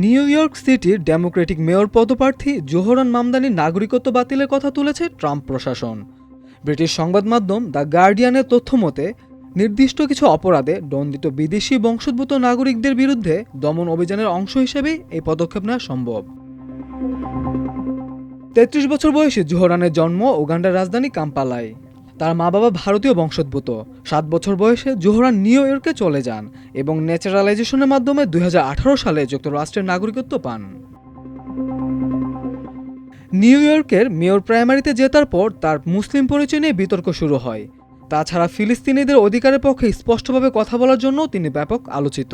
New York সিটির Democratic mayor পদপ্রার্থী Zohran মামদানির নাগরিকত্ব বাতিলের কথা তুলেছে ট্রাম্প প্রশাসন। ব্রিটিশ সংবাদ মাধ্যম দ্য গার্ডিয়ানের তথ্যমতে নির্দিষ্ট কিছু অপরাধে দণ্ডিত বিদেশি বংশোদ্ভূত নাগরিকদের বিরুদ্ধে দমন অভিযানের অংশ হিসেবেই এই পদক্ষেপ নেওয়া সম্ভব। ৩৩ বছর বয়সী জোহরানের জন্ম উগান্ডার রাজধানী কাম্পালায়। তার মা বাবা ভারতীয় বংশোদ্ভূত। ৭ বছর বয়সে জোহরান নিউ ইয়র্কে চলে যান এবং ন্যাচারালাইজেশনের মাধ্যমে ২০১৮ সালে যুক্তরাষ্ট্রের নাগরিকত্ব পান। নিউ ইয়র্কের মেয়র প্রাইমারিতে জেতার পর তার মুসলিম পরিচয় নিয়ে বিতর্ক শুরু হয়। তাছাড়া ফিলিস্তিনিদের অধিকারের পক্ষে স্পষ্টভাবে কথা বলার জন্য তিনি ব্যাপক আলোচিত।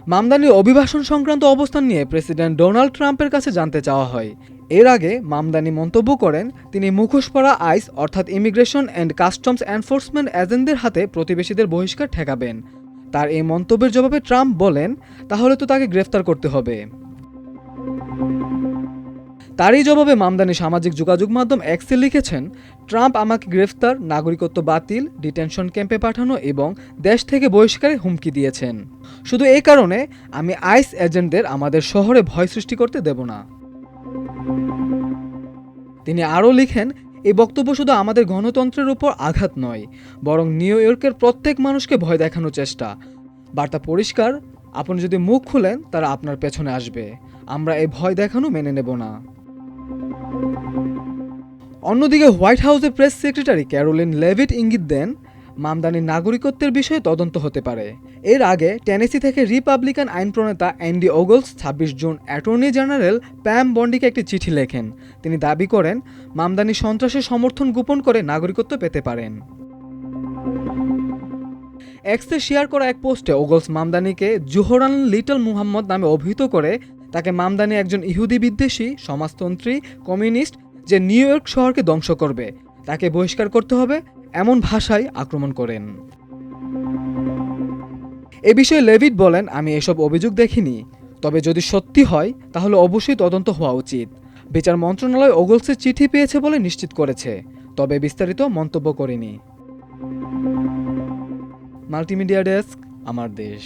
মামদানির অভিবাসন সংক্রান্ত অবস্থান নিয়ে প্রেসিডেন্ট ডোনাল্ড ট্রাম্পের কাছে জানতে চাওয়া হয়। এর আগে মামদানি মন্তব্য করেন তিনি মুখোশ পরা আইস অর্থাৎ ইমিগ্রেশন অ্যান্ড কাস্টমস এনফোর্সমেন্ট এজেন্টদের হাতে প্রতিবেশীদের বহিষ্কার ঠেকাবেন। তার এই মন্তব্যের জবাবে ট্রাম্প বলেন, তাহলে তো তাকে গ্রেফতার করতে হবে। তারই জবাবে মামদানি সামাজিক যোগাযোগ মাধ্যম এক্সে লিখেছেন, ট্রাম্প আমাকে গ্রেফতার, নাগরিকত্ব বাতিল, ডিটেনশন ক্যাম্পে পাঠানো এবং দেশ থেকে বহিষ্কারের হুমকি দিয়েছেন। শুধু এই কারণে আমি আইস এজেন্টদের আমাদের শহরে ভয় সৃষ্টি করতে দেব না। তিনি আরও লিখেন, এই বক্তব্য শুধু আমাদের গণতন্ত্রের উপর আঘাত নয়, বরং নিউ ইয়র্কের প্রত্যেক মানুষকে ভয় দেখানোর চেষ্টা। বার্তা পরিষ্কার, আপনি যদি মুখ খুলেন তারা আপনার পেছনে আসবে। আমরা এই ভয় দেখানো মেনে নেব না। অন্যদিকে হোয়াইট হাউসের প্রেস সেক্রেটারি ক্যারোলিন লেভিট ইঙ্গিত দেন, মামদানির নাগরিকত্বের বিষয়ে তদন্ত হতে পারে। এর আগে টেনেসি থেকে রিপাবলিকান আইন প্রণেতা অ্যান্ডি ওগলস ২৬ জুন অ্যাটর্নি জেনারেল প্যাম বন্ডিকে একটি চিঠি লেখেন। তিনি দাবি করেন মামদানি সন্ত্রাসের সমর্থন গোপন করে নাগরিকত্ব পেতে পারেন। এক্সে শেয়ার করা এক পোস্টে ওগলস মামদানিকে জোহরান লিটল মুহাম্মদ নামে অভিহিত করে তাকে মামদানি একজন ইহুদি বিদ্বেষী, সমাজতন্ত্রী, কমিউনিস্ট যে নিউ ইয়র্ক শহরকে ধ্বংস করবে, তাকে বহিষ্কার করতে হবে এমন ভাষায় আক্রমণ করেন। এ বিষয়ে লেভিট বলেন, আমি এসব অভিযোগ দেখিনি, তবে যদি সত্যি হয় তাহলে অবশ্যই তদন্ত হওয়া উচিত। বিচার মন্ত্রণালয় ওগলসের চিঠি পেয়েছে বলে নিশ্চিত করেছে, তবে বিস্তারিত মন্তব্য করেনি। মাল্টিমিডিয়া ডেস্ক, আমার দেশ।